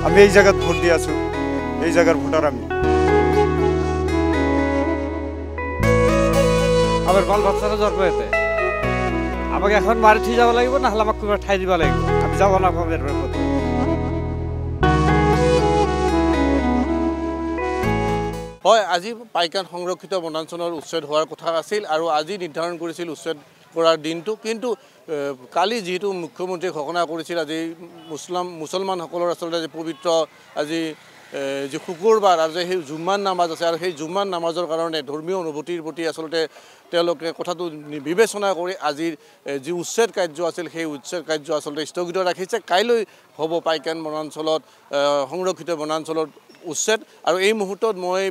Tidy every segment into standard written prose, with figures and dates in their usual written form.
আমি এই জায়গাত ভোট দি আছো, এই জায়গার ভোটার আমি। আমার বাল বাচ্চারা জন্ম হয়েছে, আমাকে এখন মারি ঠিক যাব লাগিব, না হলে আমাকে কোথাও ঠাই দিব লাগিব। আমি যাব না কমের কথা। হয়, আজি পাইকান সংৰক্ষিত বনাঞ্চলৰ উচ্ছেদ হোৱাৰ কথা আছিল আৰু আজি নিৰ্ধাৰণ কৰিছিল উচ্ছেদ কৰাৰ দিনটো। কিন্তু কালি যিহেতু মুখ্যমন্ত্ৰীয়ে ঘোষণা কৰিছিল আজি মুছলমানসকলৰ আচলতে যে পবিত্ৰ আজি যি শুকুৰবাৰ আৰু যে সেই জুম্মান নামাজ আছে, আৰু সেই জুম্মান নামাজৰ কাৰণে ধৰ্মীয় অনুভূতিৰ প্ৰতি আচলতে তেওঁলোকে কথাটো বিবেচনা কৰি আজিৰ যি উচ্ছেদ কাৰ্য আছিল সেই উচ্ছেদ কাৰ্য আচলতে স্থগিত ৰাখিছে। কাইলৈ হ'ব পাইকান বনাঞ্চলত সংৰক্ষিত বনাঞ্চলত উচ্ছেদ। আৰু এই মুহূৰ্তত মই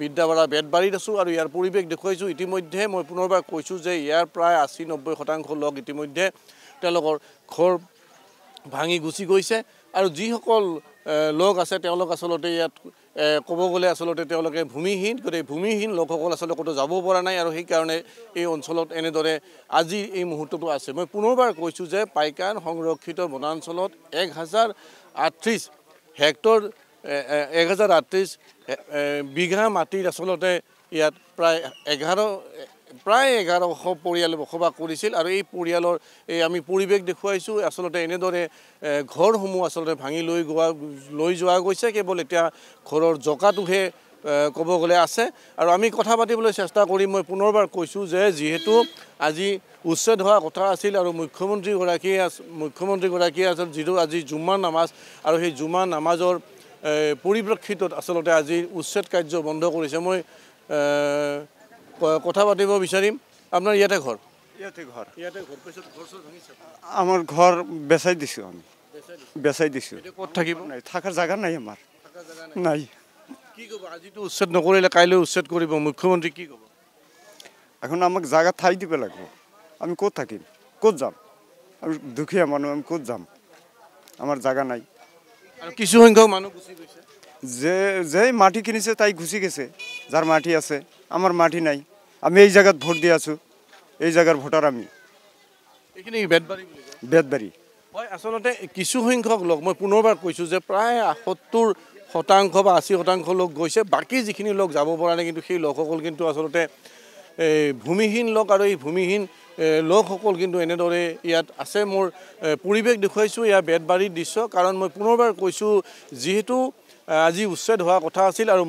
বিদ্যাপাৰা বেতবাৰীত আছোঁ আৰু ইয়াৰ পৰিৱেশ দেখুৱাইছোঁ। ইতিমধ্যে মই পুনৰবাৰ কৈছোঁ যে ইয়াৰ প্ৰায় 80-90% লোক ইতিমধ্যে তেওঁলোকৰ ঘৰ ভাঙি গুচি গৈছে। আৰু যিসকল লোক আছে তেওঁলোক আচলতে ইয়াত ক'ব গ'লে আচলতে তেওঁলোকে ভূমিহীন, গতিকে ভূমিহীন লোকসকল আচলতে ক'তো যাব পৰা নাই আৰু সেইকাৰণে এই অঞ্চলত এনেদৰে আজি এই মুহূৰ্তটো আছে। মই পুনৰবাৰ কৈছোঁ যে পাইকান সংৰক্ষিত বনাঞ্চলত 1038 হেক্টৰ 1038 বিঘা মাটিত আচলতে ইয়াত প্ৰায় 1100 পৰিয়ালে বসবাস কৰিছিল। আৰু এই পৰিয়ালৰ আমি পৰিৱেশ দেখুৱাইছোঁ। আচলতে এনেদৰে ঘৰসমূহ আচলতে ভাঙি লৈ যোৱা গৈছে। কেৱল এতিয়া ঘৰৰ জকাটোহে ক'ব গ'লে আছে। আৰু আমি কথা পাতিবলৈ চেষ্টা কৰিম। মই পুনৰবাৰ কৈছোঁ যে যিহেতু আজি উচ্ছেদ হোৱা কথা আছিল আৰু মুখ্যমন্ত্ৰীগৰাকীয়ে আছিল যিটো আজি জুম্মাৰ নামাজ, আৰু সেই জুম্মাৰ নামাজৰ পৰিপ্ৰেক্ষিতত আচলতে আজি উচ্ছেদ কাৰ্য বন্ধ কৰিছে। মই কথা পাতিব বিচাৰিম। আপোনাৰ ইয়াতে ঘৰ? ইয়াতে ঘৰ। পিছত ঘৰ ভাঙিছে? আমার ঘর বেচাই দিছো, আমি বেচাই দিছো। ক'ত থাকিব? নাই, থাকার জায়গা নাই আমার, নাই। কি ক'ব? আজিতো উচ্ছেদ নকৰিলে কাইলৈ উচ্ছেদ কৰিব, মুখ্যমন্ত্ৰী কি ক'ব? এখন আমাকে জায়গা ঠাই দিবে লাগবে। আমি ক'ত থাকিম, ক'ত যাম? আমি দুখীয়া মানুষ, আমি ক'ত যাম? আমার জায়গা নাই। আৰু কিছু সংখ্যক মানুহ গুচি গৈছে। যেই মাটি কিনেছে তাই গুচি গেছে, যার মাটি আছে। আমার মাটি নাই, আমি এই জায়গাত ভোট দি আছো, এই জায়গার ভোটার আমি। এইখিনি বেতবাৰী বুলি কয়? বেতবাৰী। হয়, আচলতে কিছু সংখ্যক লোক, মই পুনৰবাৰ কৈছোঁ যে প্ৰায় 70% বা 80% লোক গৈছে। বাকী যিখিনি লোক যাব পৰা নাই, কিন্তু সেই লোকসকল কিন্তু আচলতে ভূমিহীন লোক, আৰু এই ভূমিহীন লোকসকল কিন্তু এনেদৰে ইয়াত আছে। মোৰ পৰিৱেশ দেখুৱাইছোঁ ইয়াৰ বেতবাৰীৰ দৃশ্য। কাৰণ মই পুনৰবাৰ কৈছোঁ যিহেতু আজি উচ্ছেদ হোৱা কথা আছিল আৰু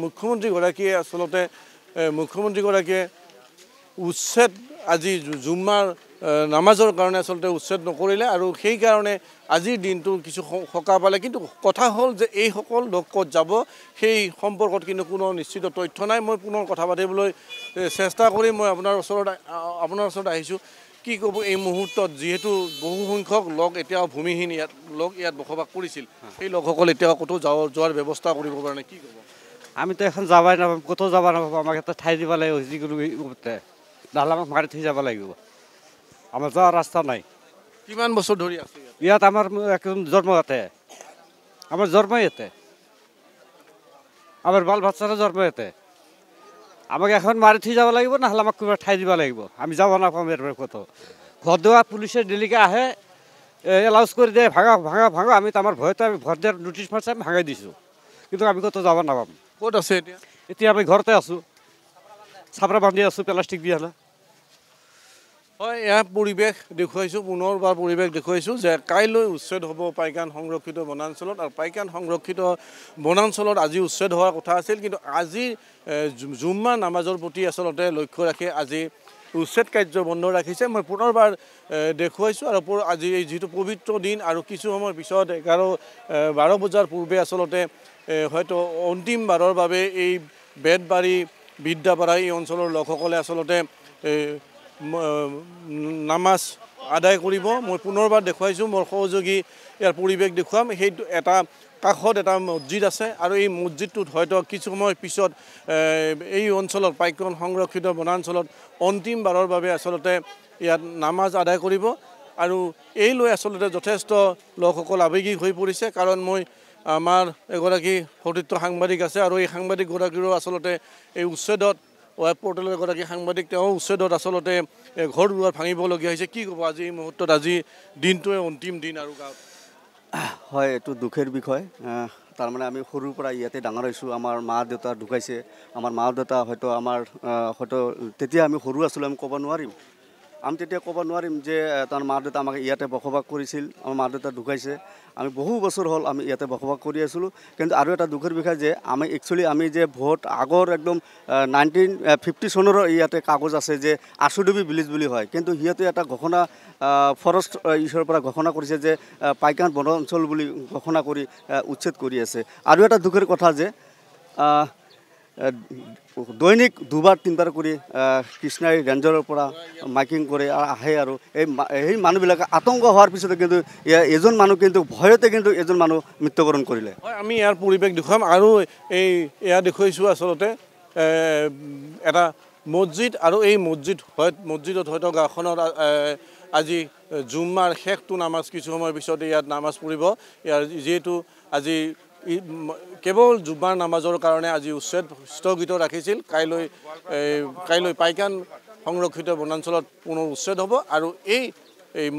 মুখ্যমন্ত্ৰীগৰাকীয়ে উচ্ছেদ আজি জুম্মাৰ নামাজৰ কাৰণে আচলতে উচ্ছেদ নকৰিলে, আৰু সেইকাৰণে আজিৰ দিনটো কিছু সকাহ পালে। কিন্তু কথা হ'ল যে এইসকল লোক ক'ত যাব সেই সম্পৰ্কত কিন্তু কোনো নিশ্চিত তথ্য নাই। মই পুনৰ কথা পাতিবলৈ চেষ্টা কৰিম। মই আপোনাৰ ওচৰত আহিছোঁ। কি ক'ব এই মুহূৰ্তত, যিহেতু বহু সংখ্যক লোক এতিয়াও ভূমিহীন ইয়াত বসবাস কৰিছিল, সেই লোকসকল এতিয়াও ক'তো যোৱাৰ ব্যৱস্থা কৰিব পৰা নাই, কি ক'ব? আমি তো এখন যাবাই নাপাম, কোথাও যাব নাপাব। আমাকে একটা ঠাই দিব লাগিব যিকোনো করতে, নাহলে আমাকে মারি থৈ যাব লাগিব। আমার যাওয়ার রাস্তা নাই। কিমান বছৰ ধৰি আছে ইয়াত? আমার একদম জন্ম ইয়াতে, আমার জন্ম ইয়াতে, আমার বাল বাচ্চারা জন্ম ইয়াতে। আমাকে এখন মারি থৈ যাব লাগিব, না হলে আমাকে কোথাও ঠাই দিব লাগিব। আমি যাব না কমের কোথাও। ঘর দেওয়া পুলিশের ডেলিকে আহে, এলাউন্স করে দেয় ভাঙা। আমি তো আমার ভয়তে আমি ঘর দেওয়ার নোটিশ পাচ্ছি, আমি ভাঙাই দিছোঁ। কিন্তু আমি কোথাও যাব নাপাম। ক'ত আছে এতিয়া? এতিয়া আমি ঘৰতে আছোঁ, চাপৰা বান্ধি আছোঁ প্লাষ্টিক দি হ'লে। হয়, এয়া পৰিৱেশ দেখুৱাইছোঁ, পুনৰবাৰ পৰিৱেশ দেখুৱাইছোঁ যে কাইলৈ উচ্ছেদ হ'ব পাইকান সংৰক্ষিত বনাঞ্চলত। আৰু পাইকান সংৰক্ষিত বনাঞ্চলত আজি উচ্ছেদ হোৱাৰ কথা আছিল, কিন্তু আজি জুম্মা নামাজৰ প্ৰতি আচলতে লক্ষ্য ৰাখি আজি উচ্ছেদ কাৰ্য বন্ধ ৰাখিছে। মই পুনৰবাৰ দেখুৱাইছোঁ। আৰু আজি এই যিটো পবিত্ৰ দিন, আৰু কিছু সময়ৰ পিছত 11-12 বজাৰ পূৰ্বে আচলতে হয়তো অন্তিমবাৰৰ বাবে এই বেতবাৰী বিদ্যাপাৰা এই অঞ্চলৰ লোকসকলে আচলতে নামাজ আদায় কৰিব। মই পুনৰবাৰ দেখুৱাইছোঁ, মোৰ সহযোগী ইয়াৰ পৰিৱেশ দেখুৱাম। সেইটো কাষত এটা মছজিদ আছে, আৰু এই মছজিদটোত হয়তো কিছু সময়ৰ পিছত এই অঞ্চলত পাইকান সংৰক্ষিত বনাঞ্চলত অন্তিমবাৰৰ বাবে আচলতে ইয়াত নামাজ আদায় কৰিব। আৰু এই লৈ আচলতে যথেষ্ট লোকসকল আৱেগিক হৈ পৰিছে। কাৰণ আমাৰ এগৰাকী সতীৰ্থ সাংবাদিক আছে, আৰু এই সাংবাদিকগৰাকীৰো আচলতে এই উচ্ছেদত ৱেব পৰ্টেলৰ এগৰাকী সাংবাদিক, তেওঁ উচ্ছেদত আচলতে ঘৰ দুৱাৰ ভাঙিবলগীয়া হৈছে। কি ক'ব আজি এই মুহূৰ্তত? আজি দিনটোৱে অন্তিম দিন আৰু গাঁৱত হয়, এইটো দুখেৰ বিষয়। তাৰমানে আমি সৰুৰ পৰা ইয়াতে ডাঙৰ হৈছোঁ। আমাৰ মা দেউতা ঢুকাইছে। আমাৰ মা দেউতা হয়তো হয়তো তেতিয়া আমি সৰু আছিলোঁ, আমি ক'ব নোৱাৰিম। আমি তেতিয়া ক'ব নোৱাৰিম যে তাৰ মা দেউতা আমাক ইয়াতে বসবাস কৰিছিল, আমাৰ মা দেউতা ঢুকাইছে। আমি বহু বছৰ হ'ল আমি ইয়াতে বসবাস কৰি আছিলোঁ। কিন্তু আৰু এটা দুখৰ বিষয় যে আমি যে ভোট আগৰ একদম 1950 চনৰো ইয়াতে কাগজ আছে যে আশুডুবি ভিলেজ বুলি হয়। কিন্তু সিহঁতে এটা ঘোষণা ফৰেষ্ট ইছৰ পৰা ঘোষণা কৰিছে যে পাইকান বন অঞ্চল বুলি ঘোষণা কৰি উচ্ছেদ কৰি আছে। আৰু এটা দুখৰ কথা যে দৈনিক দুবাৰ তিনিবাৰ কৰি কৃষ্ণাই ৰেঞ্জৰৰ পৰা মাইকিং কৰে আৰু আহে। আৰু সেই মানুহবিলাকে আতংক হোৱাৰ পিছতে কিন্তু এজন মানুহ কিন্তু ভয়তে কিন্তু এজন মানুহ মৃত্যুবৰণ কৰিলে। হয়, আমি ইয়াৰ পৰিৱেশ দেখুৱাম আৰু এয়া দেখুৱাইছোঁ আচলতে এটা মছজিদ। আৰু এই মছজিদত হয়তো গাঁওখনত আজি জুম্মাৰ শেষটো নামাজ কিছু সময়ৰ পিছতে ইয়াত নামাজ পঢ়িব। ইয়াৰ যিহেতু আজি কেৱল জুম্মাৰ নামাজৰ কাৰণে আজি উচ্ছেদ স্থগিত ৰাখিছিল। কাইলৈ পাইকান সংৰক্ষিত বনাঞ্চলত পুনৰ উচ্ছেদ হ'ব। আৰু এই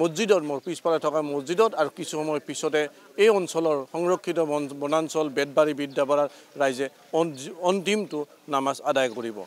মছজিদত মোৰ পিছফালে থকা মছজিদত আৰু কিছু সময় পিছতে এই অঞ্চলৰ সংৰক্ষিত বনাঞ্চল বেতবাৰী বিদ্যাপাৰাৰ ৰাইজে অন্তিমটো নামাজ আদায় কৰিব।